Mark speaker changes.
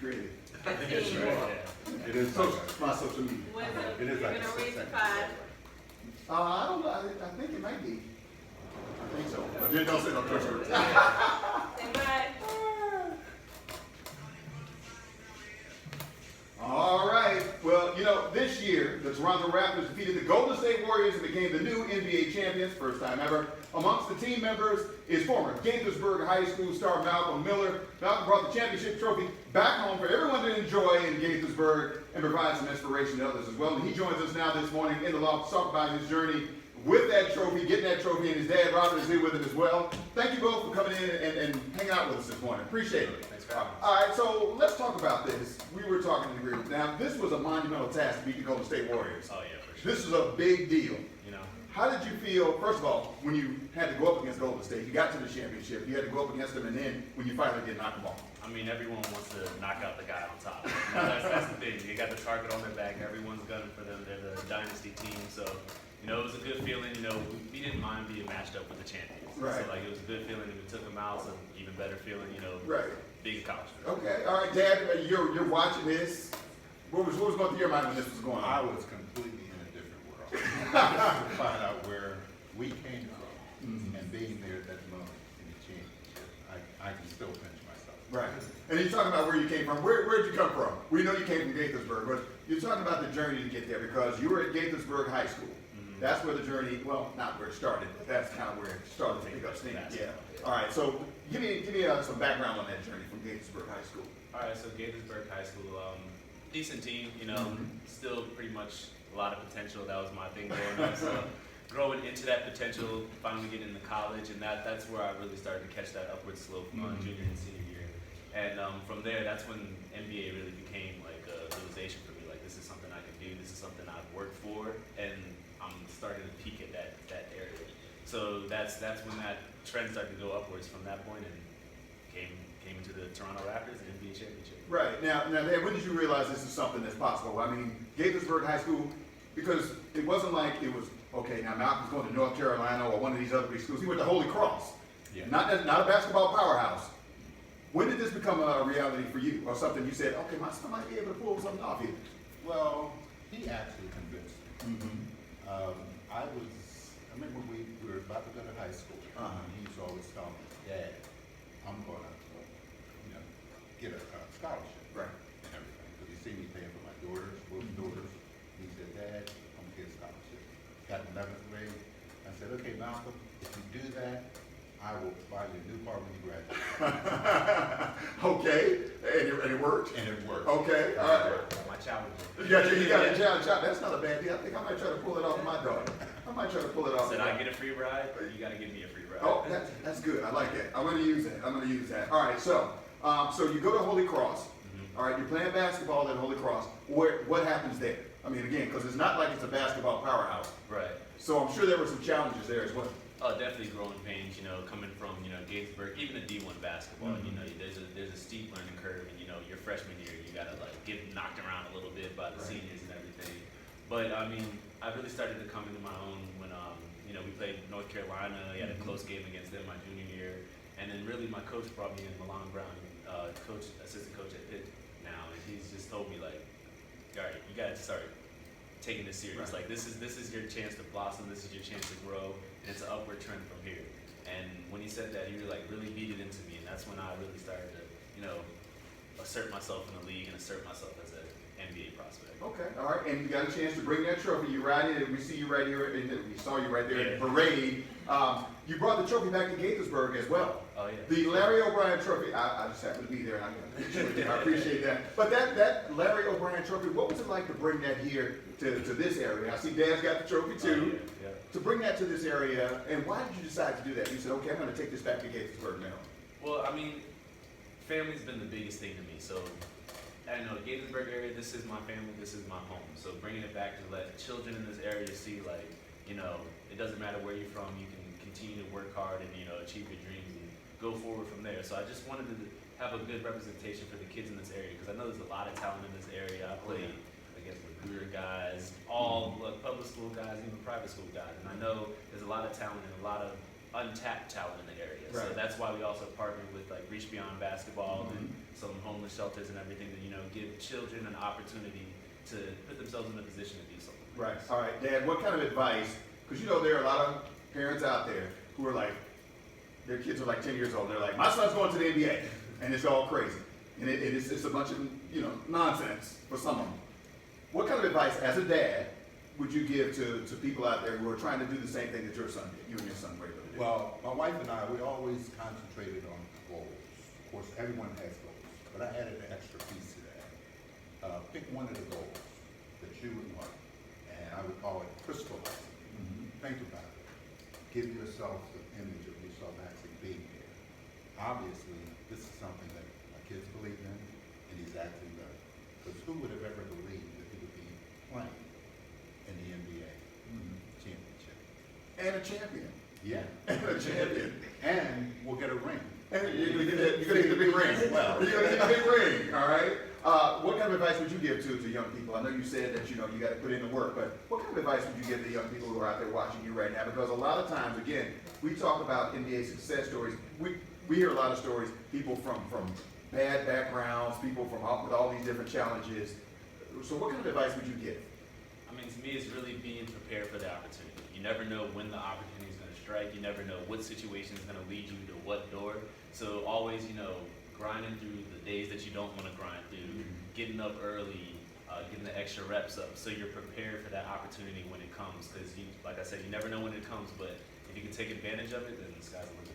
Speaker 1: created.
Speaker 2: Yes,
Speaker 1: You
Speaker 2: right.
Speaker 1: are.
Speaker 2: Yeah. It is
Speaker 1: So,
Speaker 2: like
Speaker 1: my social media.
Speaker 3: Was it?
Speaker 2: It is
Speaker 3: You're
Speaker 2: like
Speaker 3: gonna
Speaker 2: a
Speaker 3: read the
Speaker 2: 6
Speaker 3: 5.
Speaker 1: I don't know. I think it might be. I think so. But then don't say no curse words.
Speaker 3: Say bye.
Speaker 1: All right. Well, this year, the Toronto Raptors defeated the Golden State Warriors and became the new NBA champions, first time ever. Amongst the team members is former Gaithersburg High School star Malcolm Miller. Malcolm brought the championship trophy back home for everyone to enjoy in Gaithersburg and provide some inspiration to others as well. And he joins us now this morning in the loft to talk about his journey with that trophy, getting that trophy, and his dad, Robert, is here with him as well. Thank you both for coming in and hanging out with us this morning. Appreciate it.
Speaker 4: Thanks for having us.
Speaker 1: All right, so let's talk about this. We were talking in agreement. Now, this was a monumental task to beat the Golden State Warriors.
Speaker 4: Oh yeah, for sure.
Speaker 1: This is a big deal.
Speaker 4: You know,
Speaker 1: How did you feel, first of all, when you had to go up against Golden State? You got to the championship, you had to go up against them, and then when you finally did knock them off.
Speaker 4: I mean, everyone wants to knock out the guy on top. You know, that's the thing. They got the target on their back. Everyone's gunning for them. They're the dynasty team. So, it was a good feeling. We didn't mind being matched up with the champions.
Speaker 1: Right.
Speaker 4: So, it was a good feeling. We took them out. So, even better feeling.
Speaker 1: Right.
Speaker 4: Being college.
Speaker 1: Okay, all right, Dad, you're watching this. What was going through your mind when this was going
Speaker 2: I
Speaker 1: on?
Speaker 2: was completely in a different world. To find out where we came from and being there at that moment in the championship, I can still pinch myself.
Speaker 1: Right. And you're talking about where you came from. Where'd you come from? We know you came from Gaithersburg, but you're talking about the journey to get there because you were at Gaithersburg High School. That's where the journey, well, not where it started, but that's kind of where it started to pick up steam. Yeah. All right, so give me some background on that journey from Gaithersburg High School.
Speaker 4: All right, so Gaithersburg High School, decent team, still pretty much a lot of potential. That was my thing growing up. So growing into that potential, finally getting into college, and that's where I really started to catch that upward slope junior and senior year. And from there, that's when NBA really became like a realization for me. Like, this is something I can do. This is something I've worked for, and I'm starting to peak at that area. So that's when that trend started to go upwards from that point, and came into the Toronto Raptors and NBA championship.
Speaker 1: Right. Now, Dad, when did you realize this is something that's possible? I mean, Gaithersburg High School, because it wasn't like it was, okay, now Malcolm's going to North Carolina or one of these other big schools. He went to Holy Cross.
Speaker 2: Yeah.
Speaker 1: Not a basketball powerhouse. When did this become a reality for you, or something you said, okay, my son might be able to pull something off here?
Speaker 2: Well, he actually convinced me.
Speaker 1: Mm-hmm.
Speaker 2: I remember we were about to go to high school. He used to always tell me, Dad, I'm going to, get a scholarship.
Speaker 1: Right.
Speaker 2: And everything. Because he seen me paying for my daughters, both daughters. He said, Dad, I'm going to get a scholarship. Got in 11th grade. I said, okay, Malcolm, if you do that, I will buy you a new car when you graduate.
Speaker 1: Okay, and it worked?
Speaker 2: And it worked.
Speaker 1: Okay, all right.
Speaker 4: My challenge.
Speaker 1: You got a challenge. That's not a bad deal. I think I might try to pull it off my daughter. I might try to pull it off.
Speaker 4: Said I get a free ride, or you got to give me a free ride.
Speaker 1: Oh, that's good. I like that. I'm going to use that. All right, so you go to Holy Cross. All right, you're playing basketball at Holy Cross. What happens there? I mean, again, because it's not like it's a basketball powerhouse.
Speaker 4: Right.
Speaker 1: So I'm sure there were some challenges there as well.
Speaker 4: Oh, definitely growing pains, coming from, Gaithersburg, even a D1 basketball, there's a steep learning curve, and, your freshman year, you gotta, get knocked around a little bit by the seniors and everything. But, I mean, I really started to come into my own when, we played North Carolina. We had a close game against them my junior year. And then really my coach brought me in, Milan Brown, assistant coach at Pitt now, and he's just told me, all right, you gotta start taking this serious.
Speaker 1: Right.
Speaker 4: This is your chance to blossom. This is your chance to grow, and it's an upward trend from here. And when he said that, he really beat it into me, and that's when I really started to, assert myself in the league and assert myself as an NBA prospect.
Speaker 1: Okay, all right, and you got a chance to bring that trophy. You ride it, and we see you right here, and we saw you right there in the parade. You brought the trophy back to Gaithersburg as well.
Speaker 4: Oh, yeah.
Speaker 1: The Larry O'Brien trophy, I just happened to be there, and I appreciate that. But that Larry O'Brien trophy, what was it like to bring that here to this area? I see Dad's got the trophy too.
Speaker 4: Oh, yeah.
Speaker 1: To bring that to this area, and why did you decide to do that? You said, okay, I'm going to take this back to Gaithersburg now.
Speaker 4: Well, I mean, family's been the biggest thing to me. So, I know Gaithersburg area, this is my family, this is my home. So bringing it back to let children in this area see, it doesn't matter where you're from, you can continue to work hard and, achieve your dreams and go forward from there. So I just wanted to have a good representation for the kids in this area, because I know there's a lot of talent in this area. I played against Greer guys, all public school guys, even private school guys. And I know there's a lot of talent and a lot of untapped talent in the area. So
Speaker 1: Right.
Speaker 4: that's why we also partnered with Reach Beyond Basketball and some homeless shelters and everything to, give children an opportunity to put themselves in a position to do something.
Speaker 1: Right. All right, Dad, what kind of advice, because there are a lot of parents out there who are like, their kids are like 10 years old, they're like, my son's going to the NBA, and it's all crazy. And it's a bunch of, nonsense for some of them. What kind of advice, as a dad, would you give to people out there who are trying to do the same thing that your son did, you and your son were able to do?
Speaker 2: Well, my wife and I, we always concentrated on goals. Of course, everyone has goals, but I added an extra piece to that. Pick one of the goals that you would want, and I would call it crystallize. Think about it. Give yourself the image of yourself actually being there. Obviously, this is something that my kids believe in, and he's actually done. Because who would have ever believed that he would be playing in the NBA championship?
Speaker 1: And a champion.
Speaker 2: Yeah.
Speaker 1: And a champion.
Speaker 2: And we'll get a ring.
Speaker 1: And you're gonna get the big ring.
Speaker 2: Well.
Speaker 1: You're gonna get the big ring, all right? What kind of advice would you give to young people? I know you said that, you gotta put in the work, but what kind of advice would you give to young people who are out there watching you right now? Because a lot of times, again, we talk about NBA success stories. We hear a lot of stories, people from bad backgrounds, people with all these different challenges. So what kind of advice would you give?
Speaker 4: I mean, to me, it's really being prepared for the opportunity. You never know when the opportunity is going to strike. You never know what situation is going to lead you to what door. So always, grinding through the days that you don't want to grind through, getting up early, getting the extra reps up, so you're prepared for that opportunity when it comes. Because, like I said, you never know when it comes, but if you can take advantage of it, then the sky's the limit.